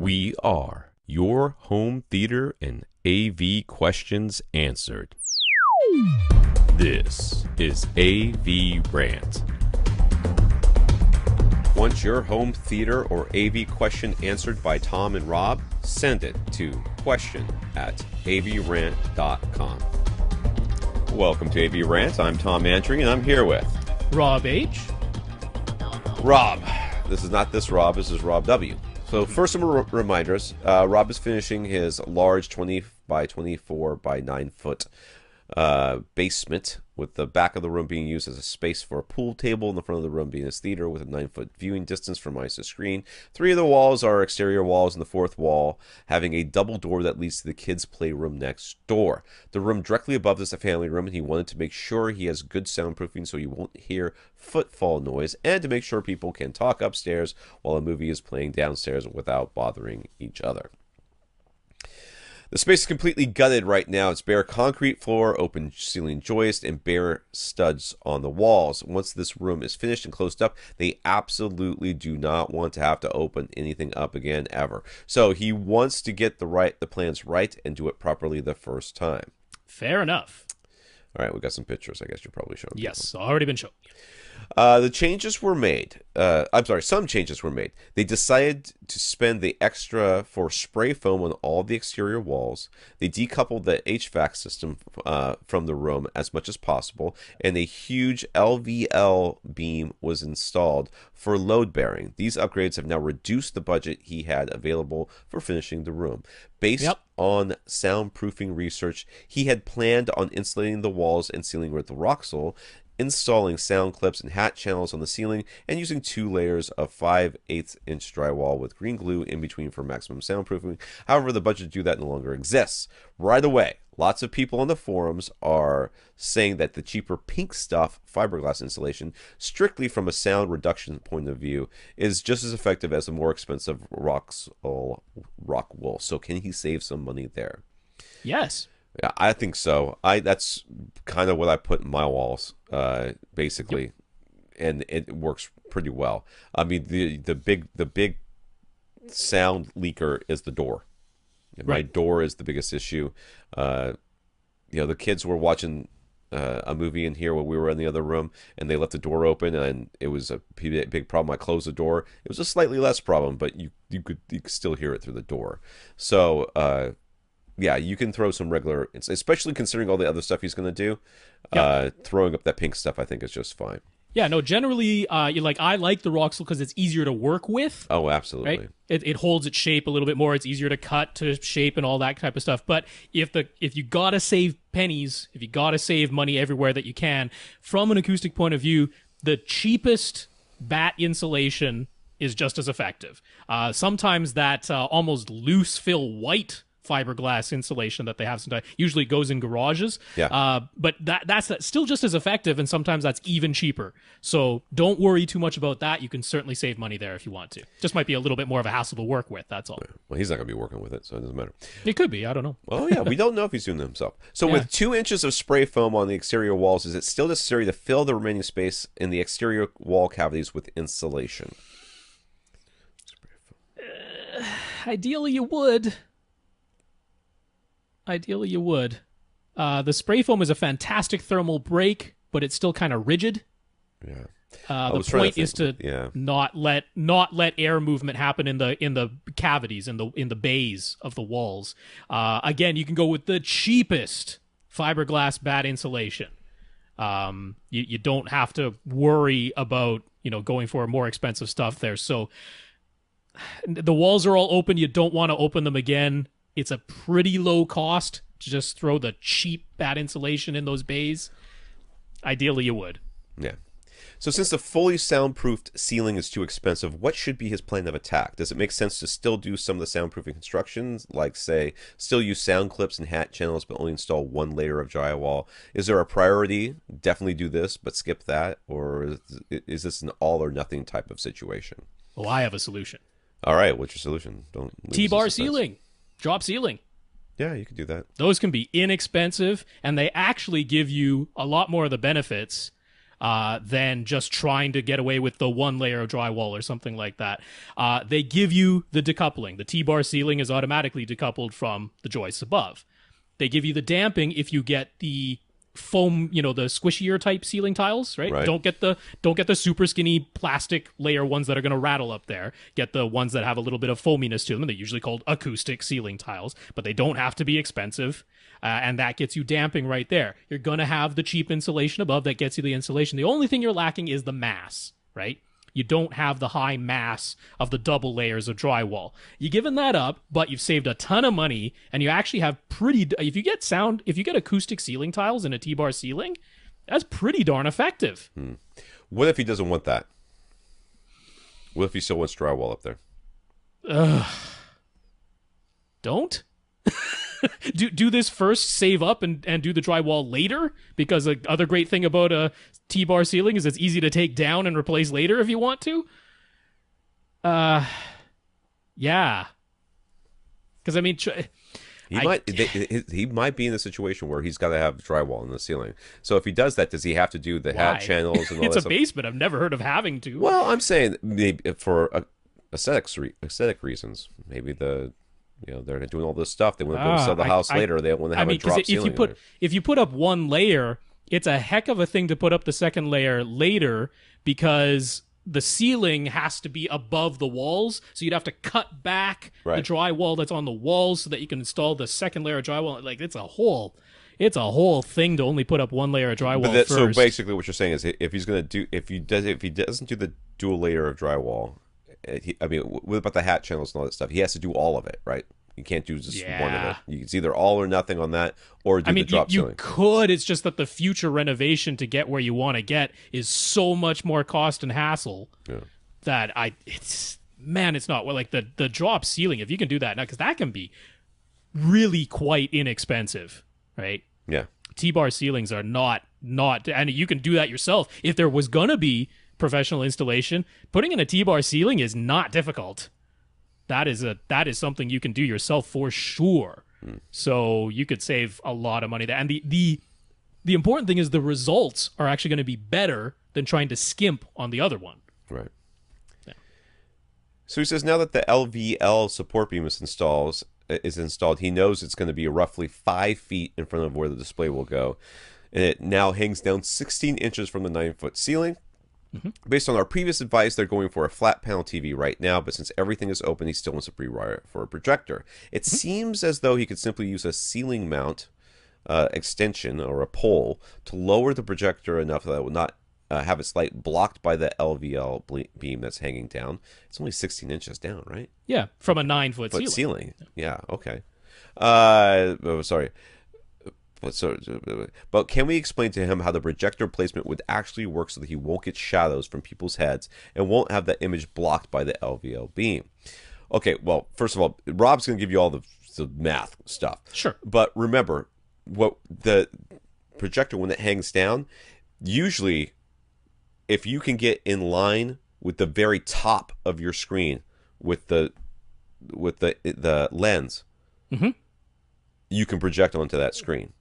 We are your home theater and AV questions answered. This is AVRant. Want your home theater or AV question answered by Tom and Rob? Send it to question@avrant.com. Welcome to AVRant. I'm Tom Andry, and I'm here with Rob H. Rob. This is not this Rob, this is Rob W. So first, some reminders. Rob is finishing his large 20 by 24 by 9 foot basement, with the back of the room being used as a space for a pool table, and the front of the room being his theater with a 9-foot viewing distance from ISO screen. 3 of the walls are exterior walls, and the 4th wall having a double door that leads to the kids' playroom next door. The room directly above this is a family room, and he wanted to make sure he has good soundproofing so you won't hear footfall noise, and to make sure people can talk upstairs while a movie is playing downstairs without bothering each other. The space is completely gutted right now. It's bare concrete floor, open ceiling joist, and bare studs on the walls. Once this room is finished and closed up, they absolutely do not want to have to open anything up again ever. So he wants to get the plans right and do it properly the first time. Fair enough. All right, we got some pictures. I guess you're probably showing. Yes, already been shown. The changes were made. Some changes were made. They decided to spend the extra for spray foam on all the exterior walls. They decoupled the HVAC system from the room as much as possible, and a huge LVL beam was installed for load bearing. These upgrades have now reduced the budget he had available for finishing the room. Based on soundproofing research, he had planned on insulating the walls and ceiling with Roxol, installing sound clips and hat channels on the ceiling, and using 2 layers of 5/8 inch drywall with green glue in between for maximum soundproofing. However, the budget to do that no longer exists. Right away, lots of people on the forums are saying that the cheaper pink stuff fiberglass insulation, strictly from a sound reduction point of view, is just as effective as the more expensive rock wool. So can he save some money there? Yes. Yeah, I think so. That's kind of what I put in my walls, basically, and it works pretty well. I mean, the big sound leaker is the door. My door is the biggest issue. The kids were watching a movie in here when we were in the other room, and they left the door open, and it was a big problem. I closed the door. It was a slightly less problem, but you could still hear it through the door. So. Yeah, you can throw some regular, especially considering all the other stuff he's going to do. Throwing up that pink stuff, I think, is just fine. Yeah, no, generally, I like the Roxol because it's easier to work with. Oh, absolutely. Right? It holds its shape a little bit more. It's easier to cut, to shape, and all that type of stuff. But if you got to save pennies, if you got to save money everywhere that you can, from an acoustic point of view, the cheapest bat insulation is just as effective. Sometimes that almost loose fill white fiberglass insulation that they have sometimes usually goes in garages, but that's still just as effective, and sometimes that's even cheaper. So don't worry too much about that. You can certainly save money there if you want to. Just might be a little bit more of a hassle to work with, that's all. Well, he's not going to be working with it, so it doesn't matter. It could be, I don't know. Well, yeah, we don't know if he's doing it himself. So with 2 inches of spray foam on the exterior walls, is it still necessary to fill the remaining space in the exterior wall cavities with insulation? Ideally you would. The spray foam is a fantastic thermal break, but it's still kind of rigid. Yeah. The point is to not let air movement happen in the cavities, in the bays of the walls. Again, you can go with the cheapest fiberglass bat insulation. You don't have to worry about going for more expensive stuff there. So the walls are all open. You don't want to open them again. It's a pretty low cost to just throw the cheap bat insulation in those bays. Ideally, you would. Yeah. So since the fully soundproofed ceiling is too expensive, what should be his plan of attack? Does it make sense to still do some of the soundproofing constructions, like, say, still use sound clips and hat channels, but only install 1 layer of drywall? Is there a priority? Definitely do this, but skip that? Or is this an all-or-nothing type of situation? Well, I have a solution. All right, what's your solution? Don't T-bar ceiling. Drop ceiling. Yeah, you could do that. Those can be inexpensive, and they actually give you a lot more of the benefits than just trying to get away with the one layer of drywall or something like that. They give you the decoupling. The T-bar ceiling is automatically decoupled from the joists above. They give you the damping if you get the foam, the squishier type ceiling tiles, right? Don't get the super skinny plastic layer ones that are going to rattle up there. Get the ones that have a little bit of foaminess to them. They're usually called acoustic ceiling tiles, but they don't have to be expensive. And that gets you damping right there. You're going to have the cheap insulation above that gets you the insulation. The only thing you're lacking is the mass, right? You don't have the high mass of the double layers of drywall. You're giving that up, but you've saved a ton of money, and you actually have if you get acoustic ceiling tiles in a T-bar ceiling, that's pretty darn effective. What if he doesn't want that? What if he still wants drywall up there? Don't? do this first, save up, and do the drywall later, because the other great thing about a T-bar ceiling is it's easy to take down and replace later if you want to. Yeah. Because, I mean... He might be in a situation where he's got to have drywall in the ceiling. So if he does that, does he have to do the hat channels and all that stuff? It's a basement. I've never heard of having to. Well, I'm saying maybe for aesthetic reasons. Maybe they're doing all this stuff. They want to be able to sell the house later. They want to have a drop ceiling. If you put up one layer, it's a heck of a thing to put up the second layer later, because the ceiling has to be above the walls. So you'd have to cut back the drywall that's on the walls so that you can install the second layer of drywall. Like, it's a whole thing to only put up one layer of drywall first. So basically, what you're saying is, if he doesn't do the dual layer of drywall, what about the hat channels and all that stuff? He has to do all of it, right? You can't do just one of it. It's either all or nothing on that, or do the drop ceiling. You could. It's just that the future renovation to get where you want to get is so much more cost and hassle that it's not like the drop ceiling. If you can do that now, because that can be really quite inexpensive, right? Yeah. T-bar ceilings are not, and you can do that yourself. If there was gonna be professional installation, putting in a T-bar ceiling is not difficult. That is something you can do yourself for sure. So you could save a lot of money there. And the important thing is the results are actually going to be better than trying to skimp on the other one. Right. Yeah. So he says now that the LVL support beam is installed, he knows it's going to be roughly 5 feet in front of where the display will go. And it now hangs down 16 inches from the 9-foot ceiling. Mm-hmm. Based on our previous advice, they're going for a flat panel TV right now, but since everything is open, he still wants to pre-wire for a projector. It seems as though he could simply use a ceiling mount extension or a pole to lower the projector enough that it will not have its light blocked by the LVL beam that's hanging down. It's only 16 inches down, right? Yeah, from a 9-foot ceiling. Yeah, okay. Sorry. But can we explain to him how the projector placement would actually work so that he won't get shadows from people's heads and won't have that image blocked by the LVL beam? Okay, well, first of all, Rob's going to give you all the math stuff. Sure. But remember, what the projector, when it hangs down, usually if you can get in line with the very top of your screen with the lens, you can project onto that screen.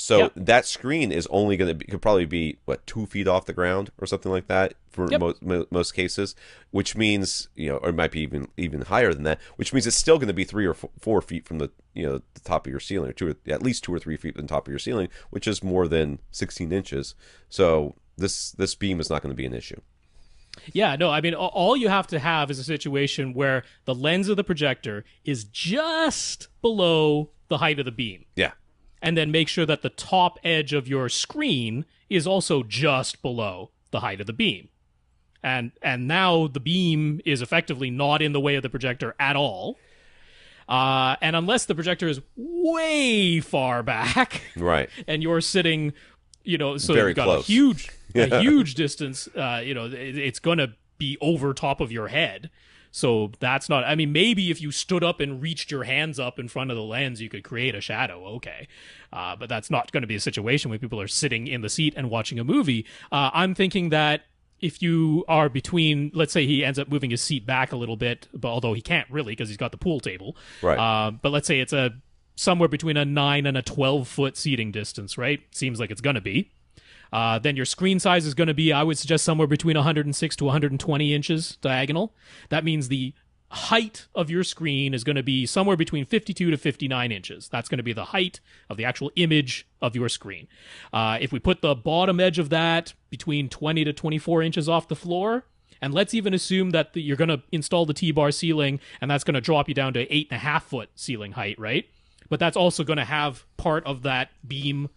So that screen is only going to could probably be 2 feet off the ground or something like that for most cases, which means or it might be even higher than that, which means it's still going to be 3 or 4 feet from the the top of your ceiling, or at least 2 or 3 feet from the top of your ceiling, which is more than 16 inches. So this beam is not going to be an issue. Yeah, no, I mean, all you have to have is a situation where the lens of the projector is just below the height of the beam. Yeah. And then make sure that the top edge of your screen is also just below the height of the beam. And now the beam is effectively not in the way of the projector at all. And unless the projector is way far back, right, and you're sitting, so very you've got close. a huge distance, it's going to be over top of your head. So that's not, I mean, maybe if you stood up and reached your hands up in front of the lens, you could create a shadow. Okay. But that's not going to be a situation where people are sitting in the seat and watching a movie. I'm thinking that if you are between, let's say he ends up moving his seat back a little bit, but although he can't really because he's got the pool table. Right. But let's say it's somewhere between a 9 and a 12 foot seating distance, right? Seems like it's going to be. Then your screen size is going to be, I would suggest, somewhere between 106 to 120 inches diagonal. That means the height of your screen is going to be somewhere between 52 to 59 inches. That's going to be the height of the actual image of your screen. If we put the bottom edge of that between 20 to 24 inches off the floor, and let's even assume that you're going to install the T-bar ceiling, and that's going to drop you down to 8.5 foot ceiling height, right? But that's also going to have part of that beam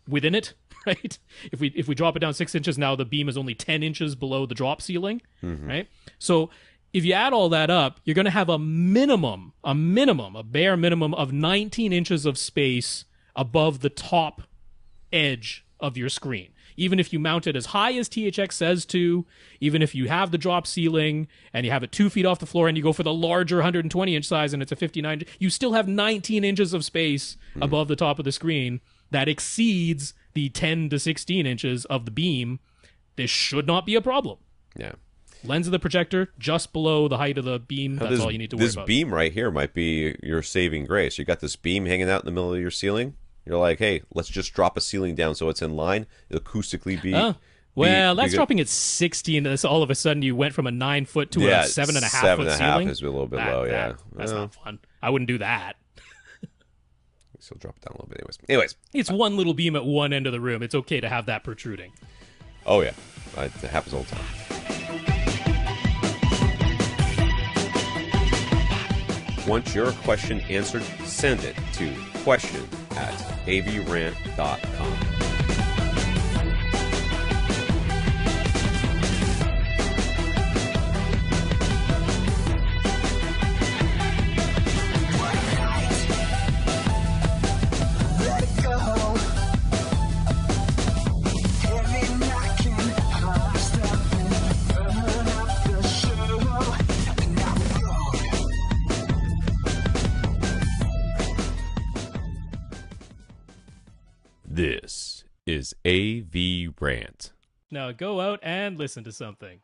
within it, right? If we drop it down 6 inches, now the beam is only 10 inches below the drop ceiling, right? So if you add all that up, you're going to have a bare minimum of 19 inches of space above the top edge of your screen. Even if you mount it as high as THX says to, even if you have the drop ceiling and you have it 2 feet off the floor and you go for the larger 120-inch size and it's a 59, you still have 19 inches of space above the top of the screen that exceeds the 10 to 16 inches of the beam. This should not be a problem. Yeah. Lens of the projector just below the height of the beam. That's all you need to worry about. This beam right here might be your saving grace. You got this beam hanging out in the middle of your ceiling. You're like, hey, let's just drop a ceiling down so it's in line. It'll acoustically be. Well, that's dropping at 60, and this, all of a sudden you went from a 9 foot to a 7.5 foot ceiling. 7.5 is a little bit low, yeah. That's not fun. I wouldn't do that. So drop it down a little bit, anyways. It's one little beam at one end of the room. It's okay to have that protruding. Oh yeah, it happens all the time. Want your question answered? Send it to question@avrant.com. This is AVRant. Now go out and listen to something.